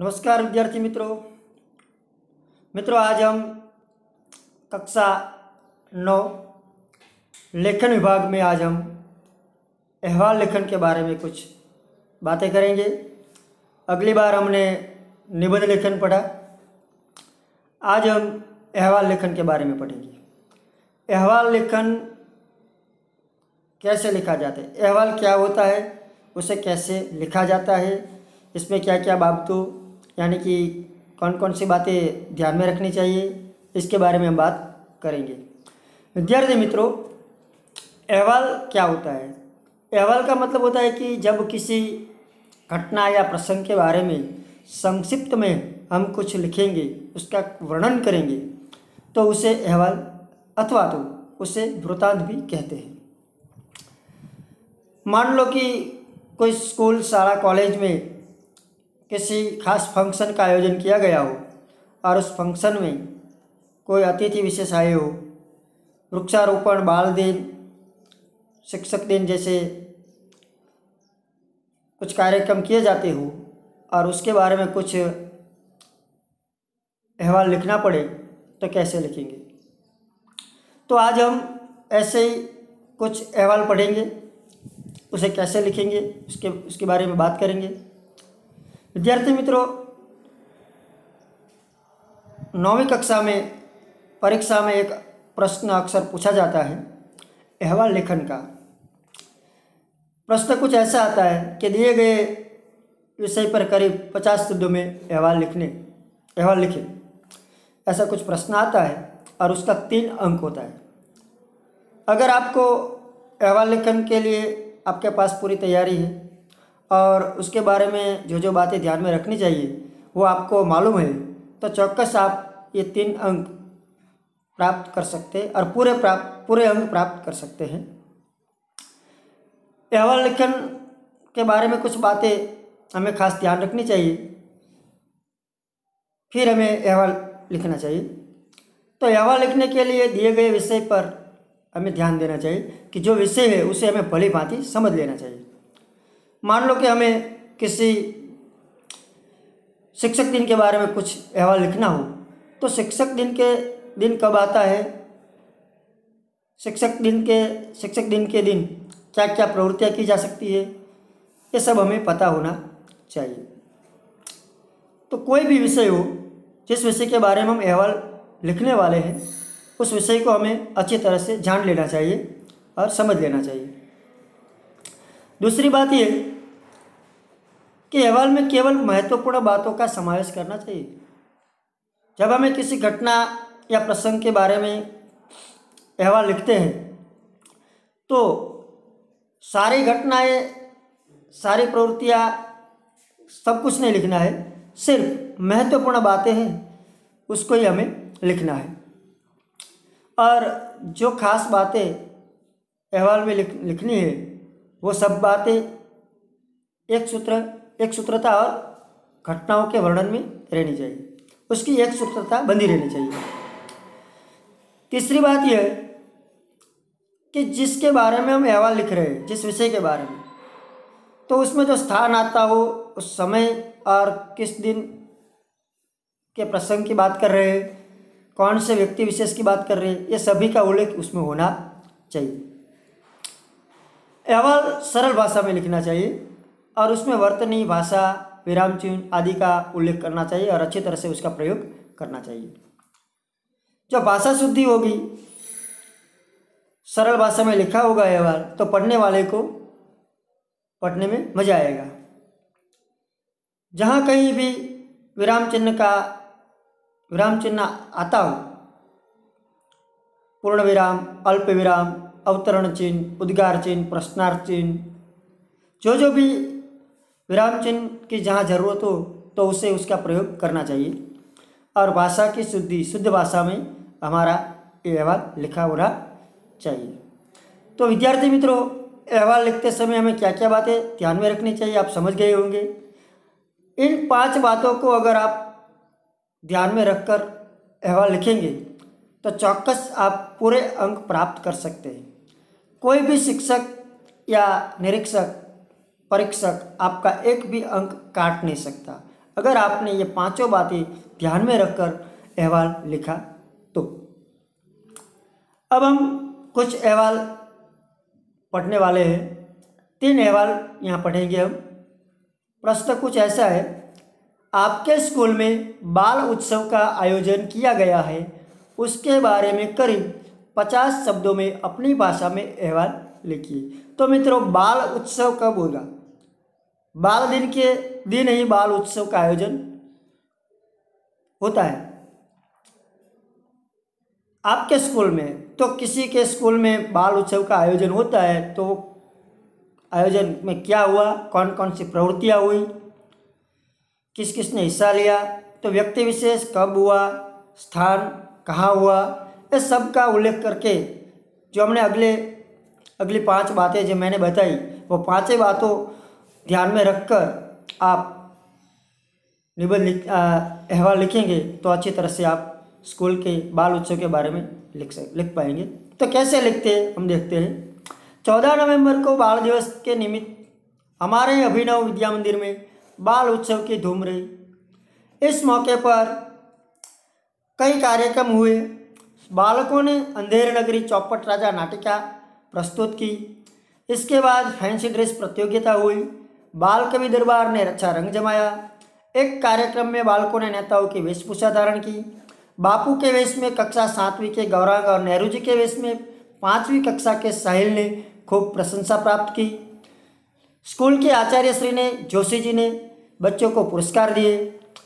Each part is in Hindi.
नमस्कार विद्यार्थी मित्रों आज हम कक्षा 9 लेखन विभाग में आज हम अहवाल लेखन के बारे में कुछ बातें करेंगे। अगली बार हमने निबंध लेखन पढ़ा, आज हम अहवाल लेखन के बारे में पढ़ेंगे। अहवाल लेखन कैसे लिखा जाता है, अहवाल क्या होता है, उसे कैसे लिखा जाता है, इसमें क्या क्या बाबतों यानी कि कौन कौन सी बातें ध्यान में रखनी चाहिए, इसके बारे में हम बात करेंगे। विद्यार्थी मित्रों, अहवाल क्या होता है? अहवाल का मतलब होता है कि जब किसी घटना या प्रसंग के बारे में संक्षिप्त में हम कुछ लिखेंगे, उसका वर्णन करेंगे, तो उसे अहवाल अथवा तो उसे वृत्तांत भी कहते हैं। मान लो कि कोई स्कूल, शाला, कॉलेज में किसी खास फंक्शन का आयोजन किया गया हो और उस फंक्शन में कोई अतिथि विशेष आए हो, वृक्षारोपण, बाल दिन, शिक्षक दिन जैसे कुछ कार्यक्रम किए जाते हो और उसके बारे में कुछ अहवाल लिखना पड़े तो कैसे लिखेंगे? तो आज हम ऐसे ही कुछ अहवाल पढ़ेंगे, उसे कैसे लिखेंगे उसके बारे में बात करेंगे। विद्यार्थी मित्रों, 9वीं कक्षा में परीक्षा में एक प्रश्न अक्सर पूछा जाता है अहवाल लेखन का। प्रश्न कुछ ऐसा आता है कि दिए गए विषय पर करीब 50 शब्दों में अहवाल लिखें। ऐसा कुछ प्रश्न आता है और उसका 3 अंक होता है। अगर आपको अहवाल लेखन के लिए आपके पास पूरी तैयारी है और उसके बारे में जो बातें ध्यान में रखनी चाहिए वो आपको मालूम है, तो चौक्कस आप ये 3 अंक प्राप्त कर सकते हैं और पूरे अंक प्राप्त कर सकते हैं। अहवाल लेखन के बारे में कुछ बातें हमें खास ध्यान रखनी चाहिए, फिर हमें अहवाल लिखना चाहिए। तो अहवाल लिखने के लिए दिए गए विषय पर हमें ध्यान देना चाहिए कि जो विषय है उसे हमें भली भांति समझ लेना चाहिए। मान लो कि हमें किसी शिक्षक दिन के बारे में कुछ अहवाल लिखना हो, तो शिक्षक दिन कब आता है, शिक्षक दिन के दिन क्या क्या प्रवृत्तियाँ की जा सकती है, ये सब हमें पता होना चाहिए। तो कोई भी विषय हो, जिस विषय के बारे में हम अहवाल लिखने वाले हैं, उस विषय को हमें अच्छी तरह से जान लेना चाहिए और समझ लेना चाहिए। दूसरी बात ये कि अहवाल में केवल महत्वपूर्ण बातों का समावेश करना चाहिए। जब हमें किसी घटना या प्रसंग के बारे में अहवाल लिखते हैं तो सारी घटनाएं, सारी प्रवृत्तियाँ, सब कुछ नहीं लिखना है, सिर्फ महत्वपूर्ण बातें हैं उसको ही हमें लिखना है। और जो खास बातें अहवाल में लिखनी है वो सब बातें एक सूत्रता और घटनाओं के वर्णन में रहनी चाहिए, उसकी एक सूत्रता बंधी रहनी चाहिए। तीसरी बात यह है कि जिसके बारे में हम अहवाल लिख रहे हैं, जिस विषय के बारे में, तो उसमें जो स्थान आता हो, उस समय और किस दिन के प्रसंग की बात कर रहे हैं, कौन से व्यक्ति विशेष की बात कर रहे हैं, ये सभी का उल्लेख उसमें होना चाहिए। अहवाल सरल भाषा में लिखना चाहिए और उसमें वर्तनी, भाषा, विराम चिन्ह आदि का उल्लेख करना चाहिए और अच्छी तरह से उसका प्रयोग करना चाहिए। जो भाषा शुद्धि होगी, सरल भाषा में लिखा होगा अहवाल, तो पढ़ने वाले को पढ़ने में मजा आएगा। जहाँ कहीं भी विराम चिन्ह आता हो, पूर्ण विराम, अल्प विराम, अवतरण चिन्ह, उद्गार चिन्ह, प्रश्नार्थ चिन्ह, जो भी विराम चिन्ह की जहाँ जरूरत हो तो उसे उसका प्रयोग करना चाहिए। और भाषा की शुद्ध भाषा में हमारा अहवाल लिखा होना चाहिए। तो विद्यार्थी मित्रों, अहवाल लिखते समय हमें क्या क्या बातें ध्यान में रखनी चाहिए आप समझ गए होंगे। इन 5 बातों को अगर आप ध्यान में रखकर अहवाल लिखेंगे तो चौक्कस आप पूरे अंक प्राप्त कर सकते हैं। कोई भी शिक्षक या निरीक्षक, परीक्षक आपका एक भी अंक काट नहीं सकता अगर आपने ये पांचों बातें ध्यान में रखकर अहवाल लिखा तो। अब हम कुछ अहवाल पढ़ने वाले हैं। 3 अहवाल यहाँ पढ़ेंगे हम। प्रश्न कुछ ऐसा है, आपके स्कूल में बाल उत्सव का आयोजन किया गया है, उसके बारे में करीब 50 शब्दों में अपनी भाषा में अहवाल लिखिए। तो मित्रों, बाल उत्सव कब होगा? बाल दिन के दिन ही बाल उत्सव का आयोजन होता है आपके स्कूल में। तो किसी के स्कूल में बाल उत्सव का आयोजन होता है तो आयोजन में क्या हुआ, कौन कौन सी प्रवृत्तियाँ हुई, किस किस ने हिस्सा लिया, तो व्यक्ति विशेष कब हुआ, स्थान कहाँ हुआ, इस सब का उल्लेख करके जो हमने अगली 5 बातें जो मैंने बताई, वो 5 बातों ध्यान में रखकर आप निबंध अहवाल लिखेंगे तो अच्छी तरह से आप स्कूल के बाल उत्सव के बारे में लिख पाएंगे। तो कैसे लिखते हैं हम देखते हैं। 14 नवंबर को बाल दिवस के निमित्त हमारे अभिनव विद्या मंदिर में बाल उत्सव की धूम रही। इस मौके पर कई कार्यक्रम हुए। बालकों ने अंधेर नगरी चौपट राजा नाटिका प्रस्तुत की। इसके बाद फैंसी ड्रेस प्रतियोगिता हुई। बाल कवि दरबार ने अच्छा रंग जमाया। एक कार्यक्रम में बालकों ने नेताओं की वेशभूषा धारण की। बापू के वेश में कक्षा 7वीं के गौरांग और नेहरू जी के वेश में 5वीं कक्षा के साहिल ने खूब प्रशंसा प्राप्त की। स्कूल के आचार्य श्री ने, जोशी जी ने बच्चों को पुरस्कार दिए।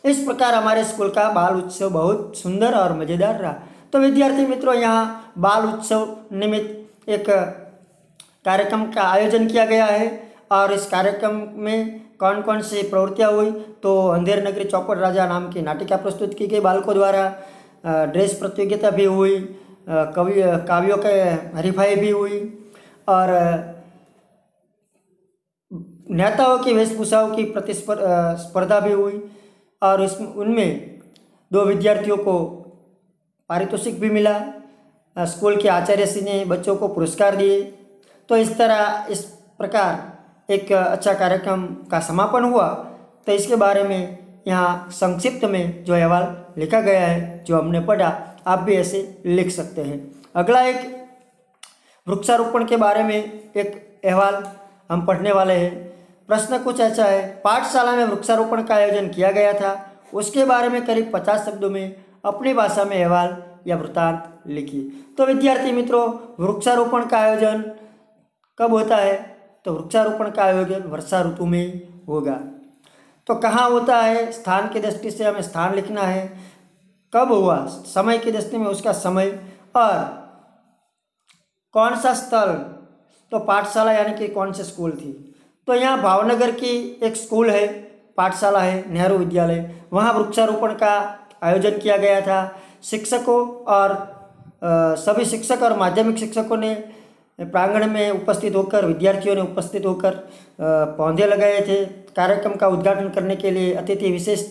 इस प्रकार हमारे स्कूल का बाल उत्सव बहुत सुंदर और मज़ेदार रहा। तो विद्यार्थी मित्रों, यहाँ बाल उत्सव निमित्त एक कार्यक्रम का आयोजन किया गया है और इस कार्यक्रम में कौन कौन सी प्रवृत्तियाँ हुई, तो अंधेर नगरी चौपट राजा नाम की नाटिका प्रस्तुत की गई बालकों द्वारा, ड्रेस प्रतियोगिता भी हुई, काव्यों के हरीफाई भी हुई और नेताओं की वेशभूषाओं की स्पर्धा भी हुई और उनमें 2 विद्यार्थियों को पारितोषिक भी मिला। स्कूल के आचार्य श्री ने बच्चों को पुरस्कार दिए। तो इस प्रकार एक अच्छा कार्यक्रम का समापन हुआ। तो इसके बारे में यहाँ संक्षिप्त में जो अहवाल लिखा गया है, जो हमने पढ़ा, आप भी ऐसे लिख सकते हैं। अगला एक वृक्षारोपण के बारे में एक अहवाल हम पढ़ने वाले हैं। प्रश्न कुछ ऐसा है, पाठशाला में वृक्षारोपण का आयोजन किया गया था, उसके बारे में करीब 50 शब्दों में अपनी भाषा में अहवाल या वृत्तांत लिखिए। तो विद्यार्थी मित्रों, वृक्षारोपण का आयोजन कब होता है? तो वृक्षारोपण का आयोजन वर्षा ऋतु में होगा। तो कहाँ होता है? स्थान की दृष्टि से हमें स्थान लिखना है, कब हुआ, समय की दृष्टि में उसका समय और कौन सा स्थल, तो पाठशाला यानी कि कौन से स्कूल थी। तो यहाँ भावनगर की एक स्कूल है, पाठशाला है, नेहरू विद्यालय, वहाँ वृक्षारोपण का आयोजन किया गया था। शिक्षकों और सभी शिक्षक और माध्यमिक शिक्षकों ने प्रांगण में उपस्थित होकर, विद्यार्थियों ने उपस्थित होकर पौधे लगाए थे। कार्यक्रम का उद्घाटन करने के लिए अतिथि विशेष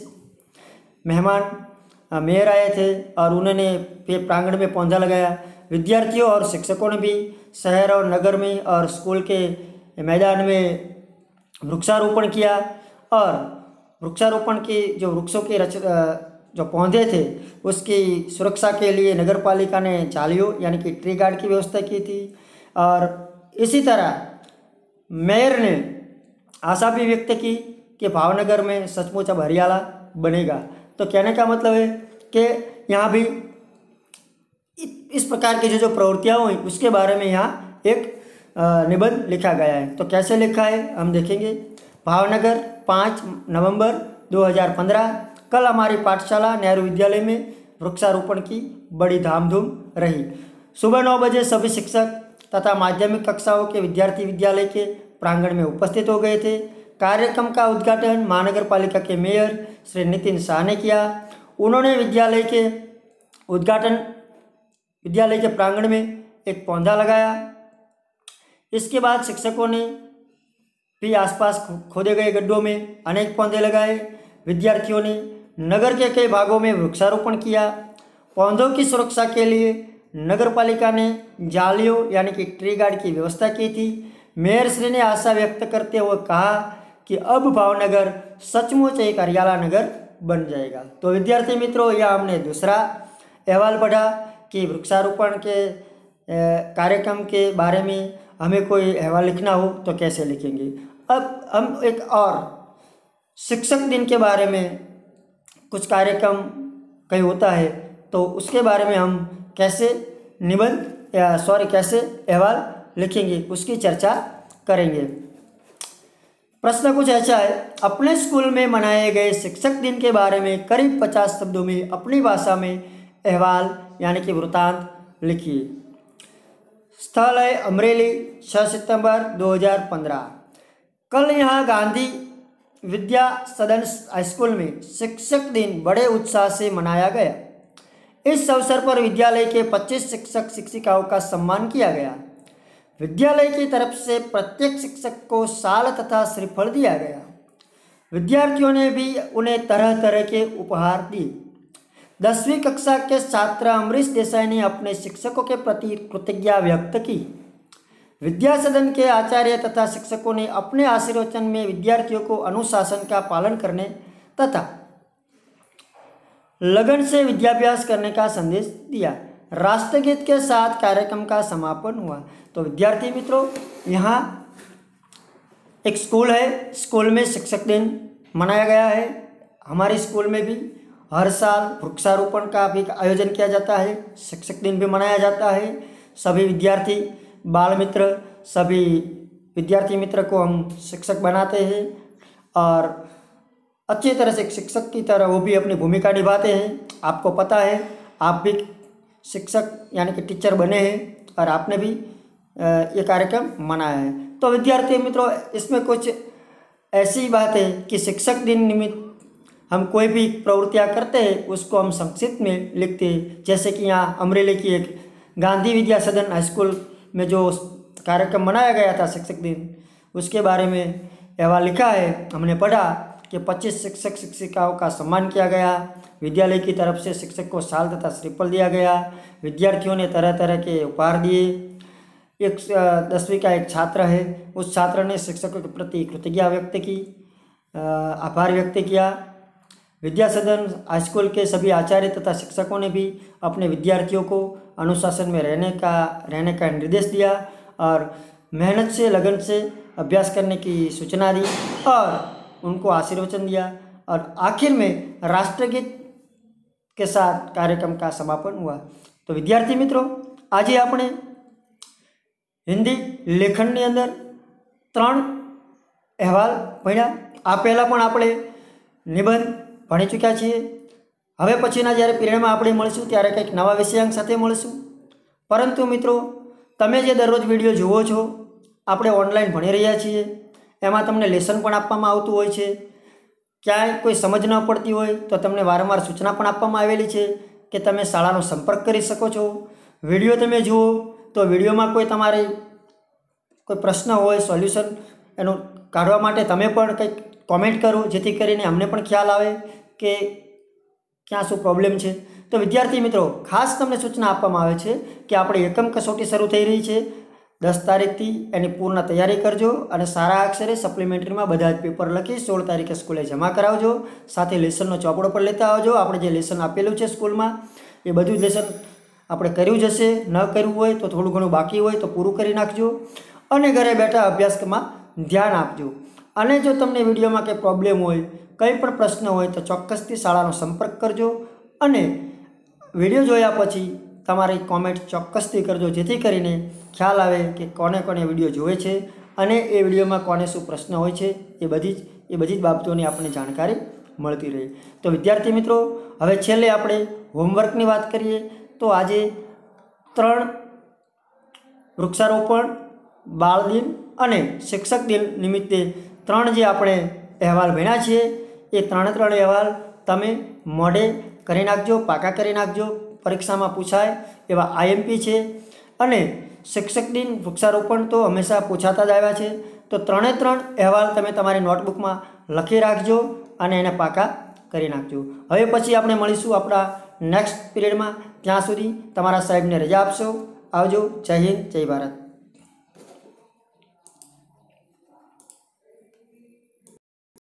मेहमान मेयर आए थे और उन्होंने प्रांगण में पौधा लगाया। विद्यार्थियों और शिक्षकों ने भी शहर और नगर में और स्कूल के मैदान में वृक्षारोपण किया और वृक्षारोपण की जो वृक्षों की जो पौधे थे उसकी सुरक्षा के लिए नगर पालिका ने जालियों यानी कि ट्री गार्ड की व्यवस्था की थी। और इसी तरह मेयर ने आशा भी व्यक्त की कि भावनगर में सचमुच अब हरियाला बनेगा। तो कहने का मतलब है कि यहाँ भी इस प्रकार की जो प्रवृत्तियाँ हुई उसके बारे में यहाँ एक निबंध लिखा गया है। तो कैसे लिखा है हम देखेंगे। भावनगर 5 नवंबर 2015, कल हमारी पाठशाला नेहरू विद्यालय में वृक्षारोपण की बड़ी धामधूम रही। सुबह 9 बजे सभी शिक्षक तथा माध्यमिक कक्षाओं के विद्यार्थी विद्यालय के प्रांगण में उपस्थित हो गए थे। कार्यक्रम का उद्घाटन महानगर पालिका के मेयर श्री नितिन शाह ने किया। उन्होंने विद्यालय के प्रांगण में एक पौधा लगाया। इसके बाद शिक्षकों ने भी आसपास खोदे गए गड्ढों में अनेक पौधे लगाए। विद्यार्थियों ने नगर के कई भागों में वृक्षारोपण किया। पौधों की सुरक्षा के लिए नगर पालिका ने जालियों यानी कि ट्री गार्ड की व्यवस्था की थी। मेयर श्री ने आशा व्यक्त करते हुए कहा कि अब भावनगर सचमुच एक हरियाला नगर बन जाएगा। तो विद्यार्थी मित्रों, यह हमने दूसरा अहवाल पढ़ा कि वृक्षारोपण के कार्यक्रम के बारे में हमें कोई अहवाल लिखना हो तो कैसे लिखेंगे। अब हम एक और शिक्षक दिन के बारे में कुछ कार्यक्रम कहीं होता है तो उसके बारे में हम कैसे कैसे अहवाल लिखेंगे उसकी चर्चा करेंगे। प्रश्न कुछ ऐसा है, अपने स्कूल में मनाए गए शिक्षक दिन के बारे में करीब 50 शब्दों में अपनी भाषा में अहवाल यानी कि वृत्तांत लिखिए। स्थल है अमरेली, 6 सितंबर 2015। कल यहाँ गांधी विद्या सदन हाईस्कूल में शिक्षक दिन बड़े उत्साह से मनाया गया। इस अवसर पर विद्यालय के 25 शिक्षक शिक्षिकाओं का सम्मान किया गया। विद्यालय की तरफ से प्रत्येक शिक्षक को शाल तथा श्रीफल दिया गया। विद्यार्थियों ने भी उन्हें तरह तरह के उपहार दिए। 10वीं कक्षा के छात्र अमरीश देसाई ने अपने शिक्षकों के प्रति कृतज्ञता व्यक्त की। विद्या सदन के आचार्य तथा शिक्षकों ने अपने आशीर्वचन में विद्यार्थियों को अनुशासन का पालन करने तथा लगन से विद्याभ्यास करने का संदेश दिया। राष्ट्रगीत के साथ कार्यक्रम का समापन हुआ। तो विद्यार्थी मित्रों, यहाँ एक स्कूल है, स्कूल में शिक्षक दिन मनाया गया है। हमारे स्कूल में भी हर साल वृक्षारोपण का भी आयोजन किया जाता है, शिक्षक दिन भी मनाया जाता है। सभी विद्यार्थी बाल मित्र, सभी विद्यार्थी मित्र को हम शिक्षक बनाते हैं और अच्छी तरह से शिक्षक की तरह वो भी अपनी भूमिका निभाते हैं। आपको पता है, आप भी शिक्षक यानी कि टीचर बने हैं और आपने भी ये कार्यक्रम मनाया है। तो विद्यार्थी मित्रों, इसमें कुछ ऐसी बात है कि शिक्षक दिन निमित्त हम कोई भी प्रवृत्तियाँ करते हैं उसको हम संक्षिप्त में लिखते हैं। जैसे कि यहाँ अमरेली की एक गांधी विद्या सदन हाईस्कूल में जो कार्यक्रम मनाया गया था शिक्षक दिन, उसके बारे में अहवाल लिखा है। हमने पढ़ा कि 25 शिक्षक शिक्षिकाओं का सम्मान किया गया। विद्यालय की तरफ से शिक्षक को शाल तथा श्रीफल दिया गया। विद्यार्थियों ने तरह तरह के उपहार दिए। एक 10वीं का एक छात्र है, उस छात्र ने शिक्षकों के प्रति कृतज्ञता व्यक्त की, आभार व्यक्त किया। विद्या सदन हाईस्कूल के सभी आचार्य तथा शिक्षकों ने भी अपने विद्यार्थियों को अनुशासन में रहने का निर्देश दिया और मेहनत से लगन से अभ्यास करने की सूचना दी और उनको आशीर्वचन दिया। और आखिर में राष्ट्रगीत के साथ कार्यक्रम का समापन हुआ। तो विद्यार्थी मित्रों, आज આપણે हिंदी લેખનની અંદર 3 અહેવાલ ભણ્યા। આ પહેલાં પણ આપણે નિબંધ ભણી ચૂક્યા છીએ। હવે પછીના જ્યારે પીરિયડમાં આપણે મળશું ત્યારે કંઈક નવા વિષયાંક સાથે મળશું। પરંતુ મિત્રો, તમે જે દરરોજ વિડીયો જુઓ છો, આપણે ઓનલાઈન ભણી રહ્યા છીએ, એમાં તમને લેસન પણ આપવામાં આવતું હોય છે। ક્યાંય કોઈ સમજ ન પડતી હોય તો તમને વારંવાર સૂચના પણ આપવામાં આવેલી છે કે તમે શાળાનો સંપર્ક કરી શકો છો। વિડીયો તમે જુઓ તો વિડીયોમાં કોઈ તમારે કોઈ પ્રશ્ન હોય, સોલ્યુશન એનું કાઢવા માટે તમે પણ કંઈક કોમેન્ટ કરો, જેથી કરીને અમને પણ ખ્યાલ આવે કે ક્યાં શું પ્રોબ્લેમ છે। તો વિદ્યાર્થી મિત્રો, ખાસ તમને સૂચના આપવામાં આવે છે કે આપણે એકમ કસોટી શરૂ થઈ રહી છે। 10 તારીખથી એની પૂર્ણ તૈયારી કરજો અને સારા અક્ષરે સપ્લિમેન્ટરીમાં બધા જ પેપર લખી 16 તારીખે સ્કૂલે જમા કરાવજો। સાથે લેસનનો ચોપડો પણ લેતા આવજો। આપણે જે લેસન આપેલું છે સ્કૂલમાં એ બધું જ લેસન આપણે કર્યું જ હશે। ન કર્યું હોય તો થોડું ઘણું બાકી હોય તો પૂરું કરી નાખજો અને ઘરે બેઠા અભ્યાસમાં ધ્યાન આપજો। અને જો તમને વિડીયોમાં કંઈ પ્રોબ્લેમ હોય, કંઈ પણ પ્રશ્ન હોય તો ચોક્કસથી શાળાનો સંપર્ક કરજો અને વિડીયો જોયા પછી તમારી કોમેન્ટ ચોક્કસથી કરજો, જેથી કરીને ખ્યાલ આવે કે કોને કોને વિડીયો જોવે છે અને એ વિડીયોમાં કોને શું પ્રશ્ન હોય છે। એ બધી જ બાબતોની આપણને જાણકારી મળતી રહે। તો વિદ્યાર્થી મિત્રો, હવે છેલ્લે આપણે હોમવર્કની વાત કરીએ તો આજે 3 વૃક્ષારોપણ, બાળ દિન અને શિક્ષક દિન નિમિત્તે 3 જે આપણે અહેવાલ ભણ્યા છીએ એ 3 અહેવાલ તમે મોઢે કરી નાખજો, પાકા કરી નાખજો। પરીક્ષામાં પૂછાય એવા IMP છે અને શિક્ષક દિન, વૃક્ષારોપણ તો હંમેશા પૂછાતા જ આવ્યા છે। તો 3 અહેવાલ તમે તમારી નોટબુકમાં લખી રાખજો અને એને પાકા કરી નાખજો। હવે પછી આપણે મળીશું આપણા નેક્સ્ટ પીરિયડમાં। ત્યાં સુધી તમારા સાહેબને રજા આપશો। આવજો। જય હિન્દ, જય ભારત।